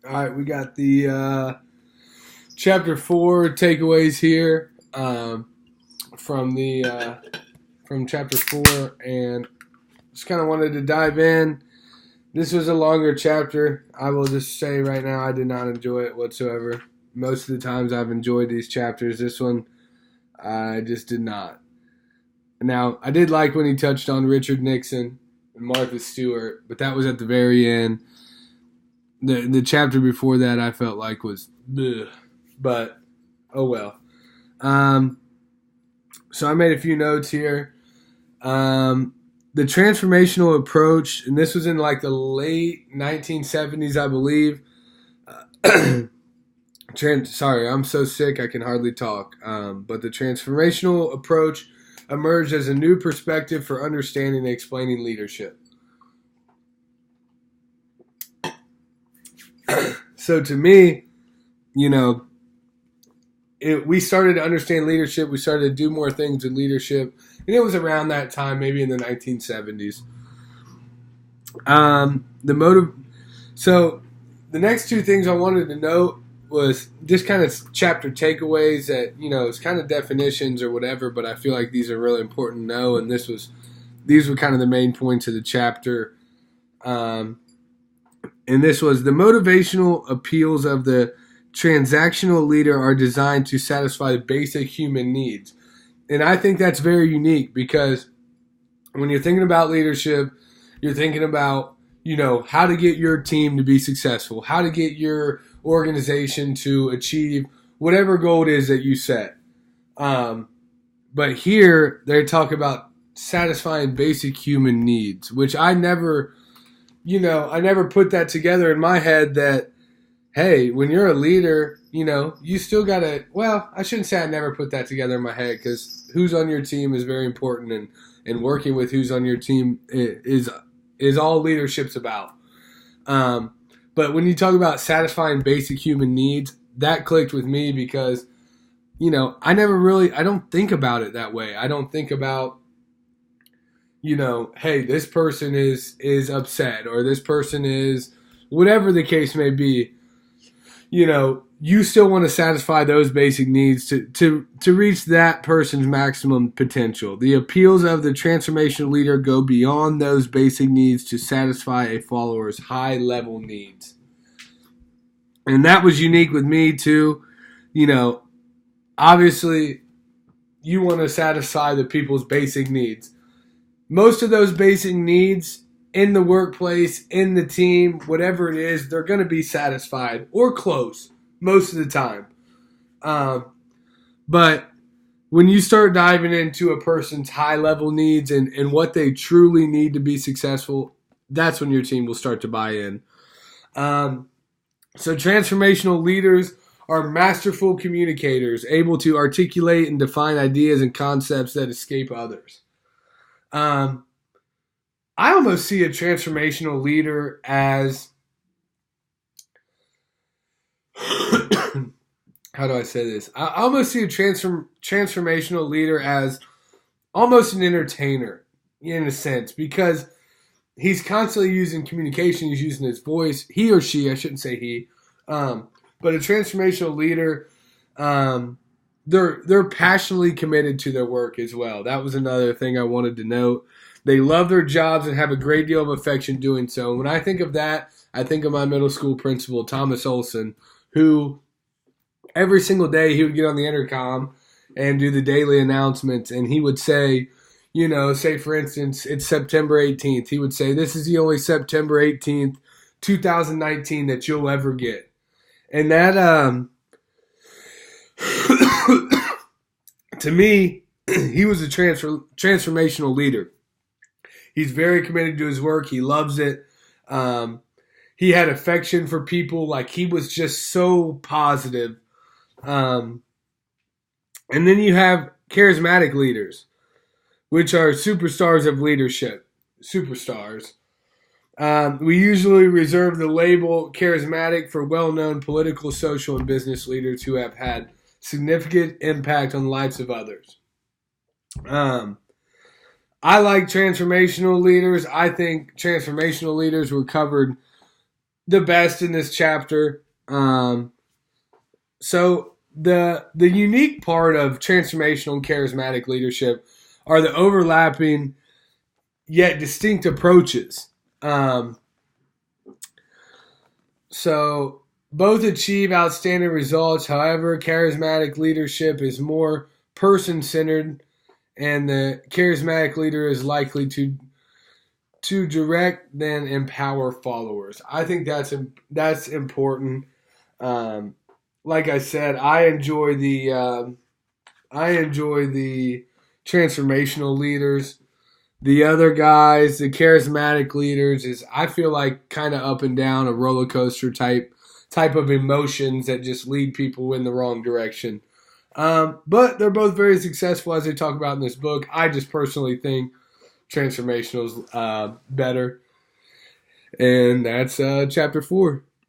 All right, we got the chapter 4 takeaways here from the from chapter 4, and just kind of wanted to dive in. This was a longer chapter. I will just say right now, I did not enjoy it whatsoever. Most of the times I've enjoyed these chapters. This one, I just did not. Now, I did like when he touched on Richard Nixon and Martha Stewart, but that was at the very end. The chapter before that I felt like was bleh, but oh well. Um, so I made a few notes here. The transformational approach, and this was in like the late 1970s, I believe. Sorry, I'm so sick I can hardly talk. But the transformational approach emerged as a new perspective for understanding and explaining leadership. So to me, you know, we started to understand leadership. We started to do more things in leadership, and it was around that time, maybe in the 1970s. The motive. So the next two things I wanted to note was just kind of chapter takeaways that it's kind of definitions or whatever, but I feel like these are really important to know, and these were kind of the main points of the chapter. And this was the motivational appeals of the transactional leader are designed to satisfy basic human needs. And I think that's very unique because when you're thinking about leadership, you're thinking about, how to get your team to be successful, how to get your organization to achieve whatever goal it is that you set. But here they talk about satisfying basic human needs, which I never put that together in my head that, hey, when you're a leader, you still got to, well, I shouldn't say I never put that together in my head because who's on your team is very important, and working with who's on your team is all leadership's about. But when you talk about satisfying basic human needs, that clicked with me because, I don't think about it that way. I don't think about, hey, this person is upset or this person is whatever the case may be. You still want to satisfy those basic needs to reach that person's maximum potential. The appeals of the transformational leader go beyond those basic needs to satisfy a follower's high level needs. And that was unique with me too. Obviously you want to satisfy the people's basic needs. Most of those basic needs in the workplace, in the team, whatever it is, they're going to be satisfied or close most of the time. But when you start diving into a person's high-level needs and what they truly need to be successful, that's when your team will start to buy in. So transformational leaders are masterful communicators, able to articulate and define ideas and concepts that escape others. I almost see a transformational leader as how do I say this? I almost see a transformational leader as almost an entertainer in a sense because he's constantly using communication. He's using his voice. He or she, I shouldn't say he, but a transformational leader, they're passionately committed to their work as well. That was another thing I wanted to note. They love their jobs and have a great deal of affection doing so. When I think of that, I think of my middle school principal, Thomas Olson, who every single day he would get on the intercom and do the daily announcements, and he would say, say for instance, it's September 18th. He would say, this is the only September 18th, 2019 that you'll ever get. And that, to me, he was a transformational leader. He's very committed to his work. He loves it. He had affection for people. Like, he was just so positive. And then you have charismatic leaders, which are superstars of leadership. Superstars. We usually reserve the label charismatic for well-known political, social, and business leaders who have had significant impact on the lives of others. I like transformational leaders. I think transformational leaders were covered the best in this chapter. So the unique part of transformational and charismatic leadership are the overlapping yet distinct approaches. So both achieve outstanding results. However, charismatic leadership is more person-centered, and the charismatic leader is likely to direct than empower followers. I think that's important. Like I said, I enjoy the transformational leaders. The other guys, the charismatic leaders, is I feel like kind of up and down, a roller coaster type of emotions that just lead people in the wrong direction. But they're both very successful, as they talk about in this book. I just personally think transformational is better, and that's chapter 4.